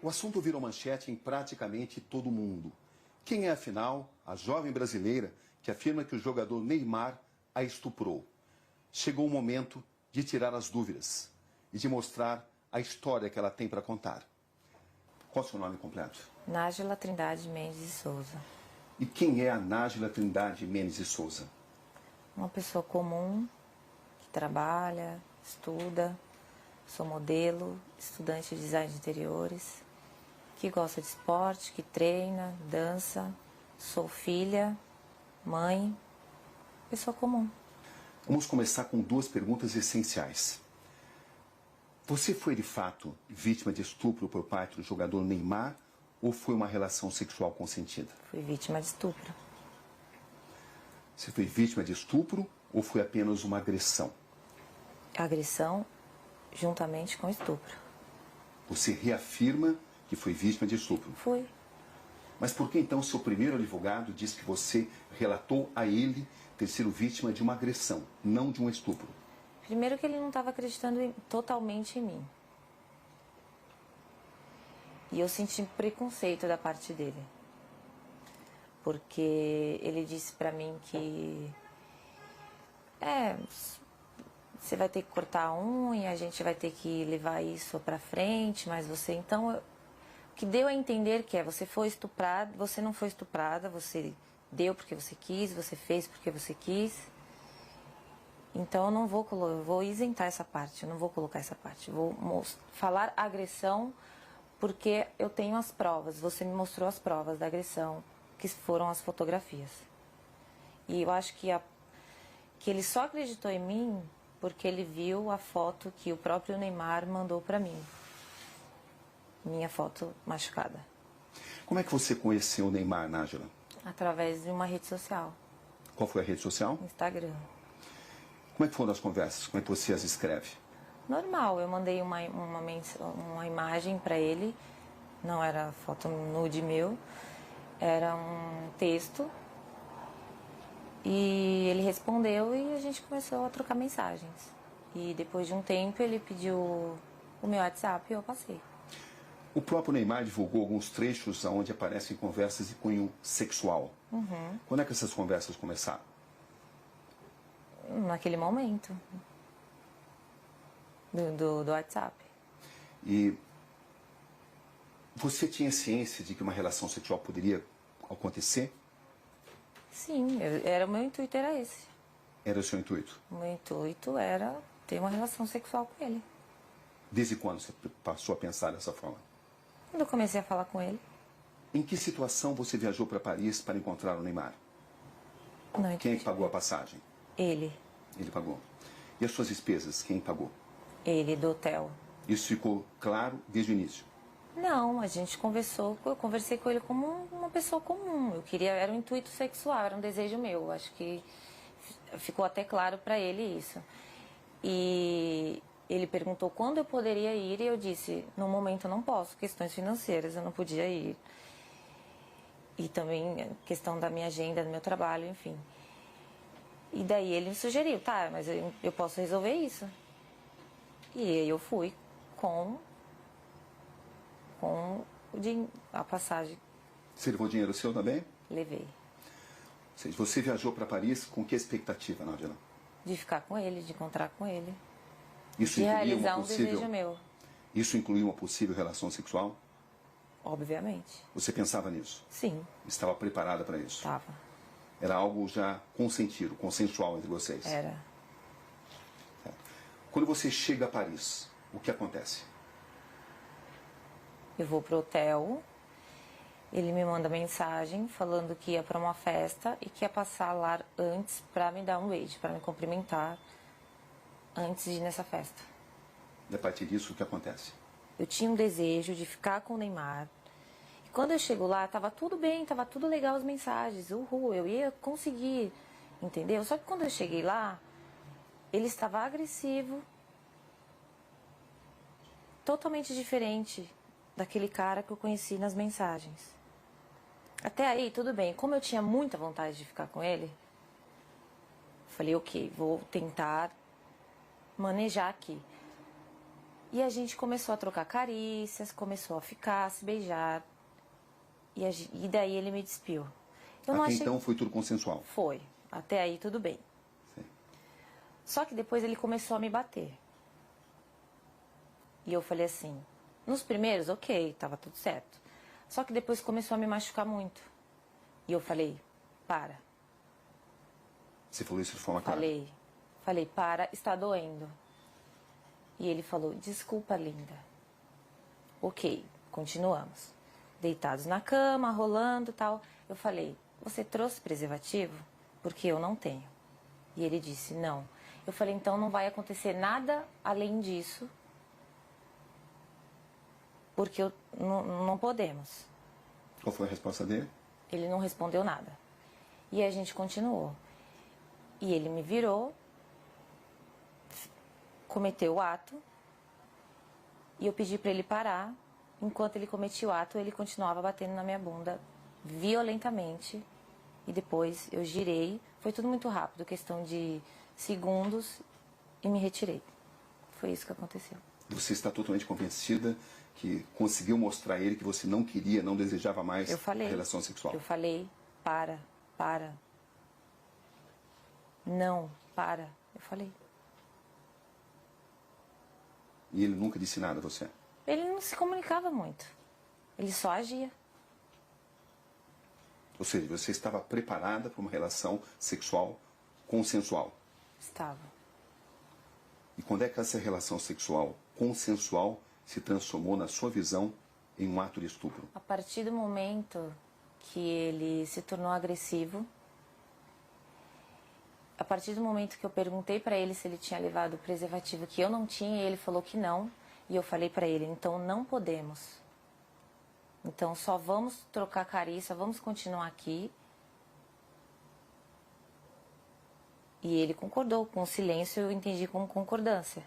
O assunto virou manchete em praticamente todo o mundo. Quem é, afinal, a jovem brasileira que afirma que o jogador Neymar a estuprou? Chegou o momento de tirar as dúvidas e de mostrar a história que ela tem para contar. Qual é o seu nome completo? Nájila Trindade Mendes de Souza. E quem é a Nájila Trindade Mendes de Souza? Uma pessoa comum, que trabalha, estuda, sou modelo, estudante de design de interiores, que gosta de esporte, que treina, dança, sou filha, mãe, pessoa comum. Vamos começar com duas perguntas essenciais. Você foi, de fato, vítima de estupro por parte do jogador Neymar ou foi uma relação sexual consentida? Fui vítima de estupro. Você foi vítima de estupro ou foi apenas uma agressão? Agressão juntamente com estupro. Você reafirma que foi vítima de estupro? Fui. Mas por que então seu primeiro advogado diz que você relatou a ele ter sido vítima de uma agressão, não de um estupro? Primeiro que ele não estava acreditando totalmente em mim. E eu senti preconceito da parte dele. Porque ele disse pra mim que... você vai ter que cortar a unha, a gente vai ter que levar isso pra frente, mas você... Então, o que deu a entender que você foi estuprada, você não foi estuprada, você deu porque você quis, você fez porque você quis. Então eu não vou eu vou isentar essa parte, eu não vou colocar essa parte. Vou falar agressão porque eu tenho as provas, você me mostrou as provas da agressão, que foram as fotografias. E eu acho que ele só acreditou em mim porque ele viu a foto que o próprio Neymar mandou pra mim. Minha foto machucada. Como é que você conheceu o Neymar, Nájila? Através de uma rede social. Qual foi a rede social? Instagram. Como é que foram as conversas? Como é que você as escreve? Normal, eu mandei uma imagem pra ele, não era foto nude meu, era um texto. E ele respondeu e a gente começou a trocar mensagens. E depois de um tempo ele pediu o meu WhatsApp e eu passei. O próprio Neymar divulgou alguns trechos onde aparecem conversas de cunho sexual. Uhum. Quando é que essas conversas começaram? Naquele momento. Do WhatsApp. E você tinha ciência de que uma relação sexual poderia acontecer? Sim, o meu intuito era esse. Era o seu intuito? O meu intuito era ter uma relação sexual com ele. Desde quando você passou a pensar dessa forma? Quando eu comecei a falar com ele. Em que situação você viajou para Paris para encontrar o Neymar? Não entendi. Quem é que pagou a passagem? Ele. Ele pagou. E as suas despesas, quem pagou? Ele, do hotel. Isso ficou claro desde o início? Não, a gente conversou, eu conversei com ele como uma pessoa comum. Eu queria, era um intuito sexual, era um desejo meu. Acho que ficou até claro para ele isso. E ele perguntou quando eu poderia ir e eu disse, no momento eu não posso, questões financeiras, eu não podia ir. E também questão da minha agenda, do meu trabalho, enfim. E daí ele me sugeriu, tá, mas eu posso resolver isso. E aí eu fui com a passagem. Você levou dinheiro seu também? Levei. Ou seja, você viajou para Paris com que expectativa, Nájila? De ficar com ele, de encontrar com ele. Isso De incluía realizar uma um possível... desejo meu. Isso incluía uma possível relação sexual? Obviamente. Você pensava nisso? Sim. Estava preparada para isso? Estava. Era algo já consentido, consensual entre vocês? Era. Quando você chega a Paris, o que acontece? Eu vou pro hotel, ele me manda mensagem falando que ia para uma festa e que ia passar lá antes para me dar um beijo, para me cumprimentar antes de ir nessa festa. E a partir disso, o que acontece? Eu tinha um desejo de ficar com o Neymar. E quando eu chego lá, tava tudo bem, tava tudo legal as mensagens, uhul, eu ia conseguir, entendeu? Só que quando eu cheguei lá, ele estava agressivo, totalmente diferente daquele cara que eu conheci nas mensagens. Até aí, tudo bem. Como eu tinha muita vontade de ficar com ele, falei, ok, vou tentar manejar aqui. E a gente começou a trocar carícias, começou a ficar, a se beijar. E daí ele me despiu. Eu não Até achei... então foi tudo consensual? Foi. Até aí tudo bem. Sim. Só que depois ele começou a me bater. E eu falei assim, nos primeiros, ok, tava tudo certo. Só que depois começou a me machucar muito. E eu falei, para. Você falou isso de forma clara? Falei, para, está doendo. E ele falou, desculpa, linda. Ok, continuamos. Deitados na cama, rolando e tal. Eu falei, você trouxe preservativo? Porque eu não tenho. E ele disse, não. Eu falei, então não vai acontecer nada além disso. Porque não podemos. Qual foi a resposta dele? Ele não respondeu nada. E a gente continuou. E ele me virou, cometeu o ato, e eu pedi para ele parar. Enquanto ele cometia o ato, ele continuava batendo na minha bunda violentamente. E depois eu girei. Foi tudo muito rápido, questão de segundos, e me retirei. Foi isso que aconteceu. Você está totalmente convencida que conseguiu mostrar a ele que você não queria, não desejava mais a relação sexual? Eu falei, para. Não, para. Eu falei. E ele nunca disse nada a você? Ele não se comunicava muito. Ele só agia. Ou seja, você estava preparada para uma relação sexual consensual? Estava. E quando é que essa relação sexual consensual se transformou, na sua visão, em um ato de estupro? A partir do momento que ele se tornou agressivo, a partir do momento que eu perguntei para ele se ele tinha levado o preservativo, que eu não tinha, e ele falou que não, e eu falei para ele, então não podemos. Então só vamos trocar carícia, vamos continuar aqui. E ele concordou, com o silêncio eu entendi como concordância.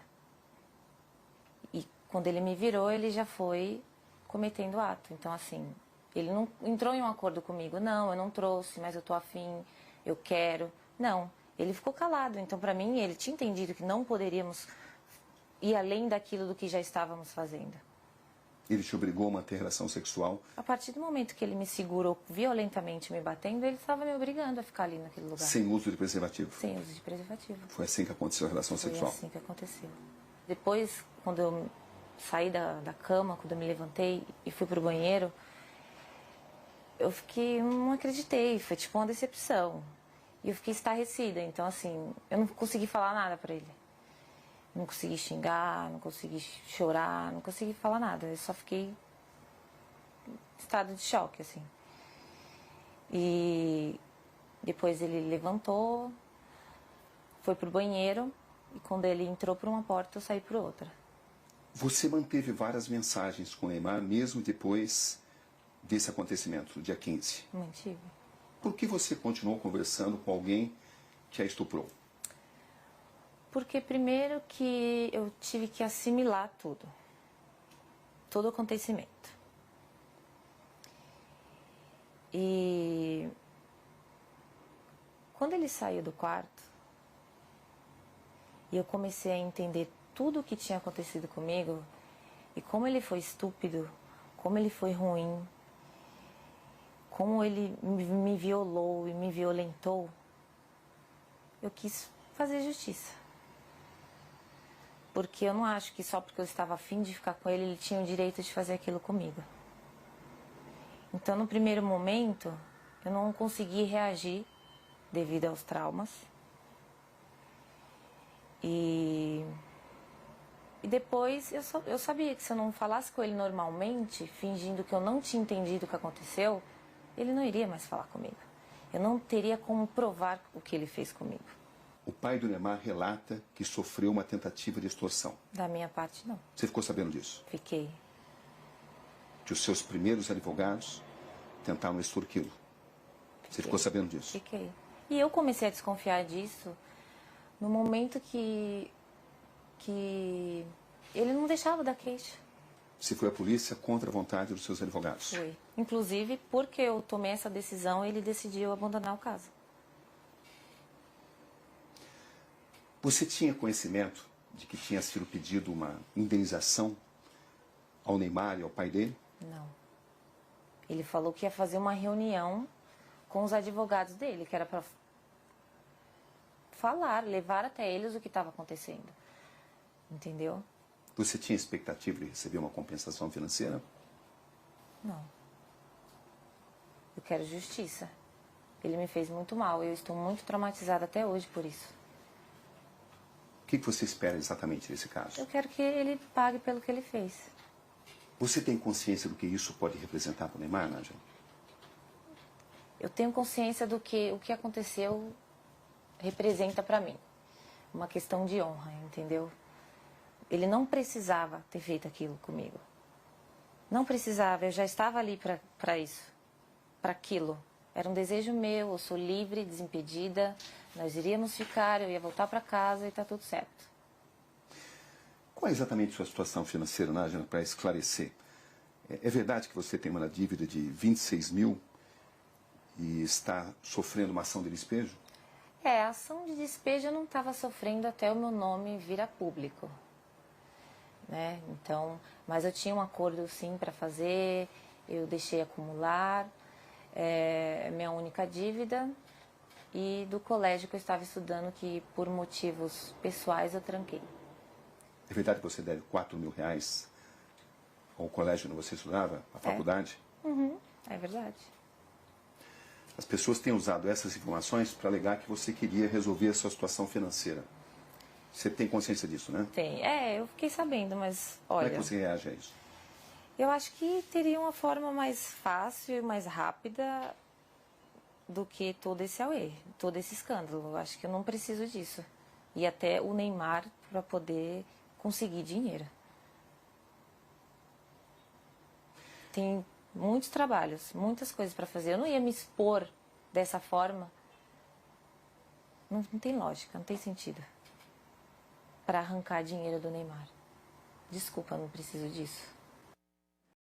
E quando ele me virou, ele já foi cometendo ato. Então assim, ele não entrou em um acordo comigo, não, eu não trouxe, mas eu tô afim, eu quero. Não, ele ficou calado. Então para mim, ele tinha entendido que não poderíamos ir além daquilo do que já estávamos fazendo. Ele te obrigou a manter relação sexual? A partir do momento que ele me segurou violentamente me batendo, ele estava me obrigando a ficar ali naquele lugar. Sem uso de preservativo? Sem uso de preservativo. Foi assim que aconteceu a relação sexual? Foi assim que aconteceu. Depois, quando eu saí da cama, quando eu me levantei e fui pro banheiro, eu fiquei, não acreditei, foi tipo uma decepção. E eu fiquei estarrecida, então assim, eu não consegui falar nada pra ele. Não consegui xingar, não consegui chorar, não consegui falar nada. Eu só fiquei em estado de choque, assim. E depois ele levantou, foi pro banheiro, e quando ele entrou por uma porta, eu saí por outra. Você manteve várias mensagens com o Neymar, mesmo depois desse acontecimento, do dia 15? Mantive. Por que você continuou conversando com alguém que a estuprou? Porque primeiro que eu tive que assimilar tudo. Todo o acontecimento. E quando ele saiu do quarto, e eu comecei a entender tudo o que tinha acontecido comigo, e como ele foi estúpido, como ele foi ruim, como ele me violou e me violentou, eu quis fazer justiça. Porque eu não acho que só porque eu estava afim de ficar com ele, ele tinha o direito de fazer aquilo comigo. Então, no primeiro momento, eu não consegui reagir devido aos traumas. E depois eu sabia que se eu não falasse com ele normalmente, fingindo que eu não tinha entendido o que aconteceu, ele não iria mais falar comigo. Eu não teria como provar o que ele fez comigo. O pai do Neymar relata que sofreu uma tentativa de extorsão. Da minha parte, não. Você ficou sabendo disso? Fiquei. Que os seus primeiros advogados tentaram extorquí-lo. Você ficou sabendo disso? Fiquei. E eu comecei a desconfiar disso no momento que ele não deixava dar queixa. Você foi à polícia contra a vontade dos seus advogados? Foi. Inclusive, porque eu tomei essa decisão, ele decidiu abandonar o caso. Você tinha conhecimento de que tinha sido pedido uma indenização ao Neymar e ao pai dele? Não. Ele falou que ia fazer uma reunião com os advogados dele, que era para falar, levar até eles o que estava acontecendo. Entendeu? Você tinha expectativa de receber uma compensação financeira? Não. Eu quero justiça. Ele me fez muito mal. Eu estou muito traumatizada até hoje por isso. O que você espera exatamente desse caso? Eu quero que ele pague pelo que ele fez. Você tem consciência do que isso pode representar para o Neymar, Nádia? Eu tenho consciência do que o que aconteceu representa para mim. Uma questão de honra, entendeu? Ele não precisava ter feito aquilo comigo. Não precisava, eu já estava ali para isso, para aquilo. Era um desejo meu, eu sou livre, desimpedida, nós iríamos ficar, eu ia voltar para casa e está tudo certo. Qual é exatamente a sua situação financeira, Nádia, para esclarecer? É verdade que você tem uma dívida de 26 mil e está sofrendo uma ação de despejo? A ação de despejo eu não estava sofrendo até o meu nome vir a público. Né? Então, mas eu tinha um acordo sim para fazer, eu deixei acumular, minha única dívida, e do colégio que eu estava estudando, que por motivos pessoais eu tranquei. É verdade que você deve 4 mil reais ao colégio onde você estudava, à faculdade? Uhum, é verdade. As pessoas têm usado essas informações para alegar que você queria resolver a sua situação financeira. Você tem consciência disso, né? Tem. Eu fiquei sabendo, mas olha... Como é que você reage a isso? Eu acho que teria uma forma mais fácil e mais rápida do que todo esse auê, todo esse escândalo. Eu acho que eu não preciso disso. E até o Neymar para poder conseguir dinheiro. Tem muitos trabalhos, muitas coisas para fazer. Eu não ia me expor dessa forma. Não tem lógica, não tem sentido. Para arrancar dinheiro do Neymar. Desculpa, não preciso disso.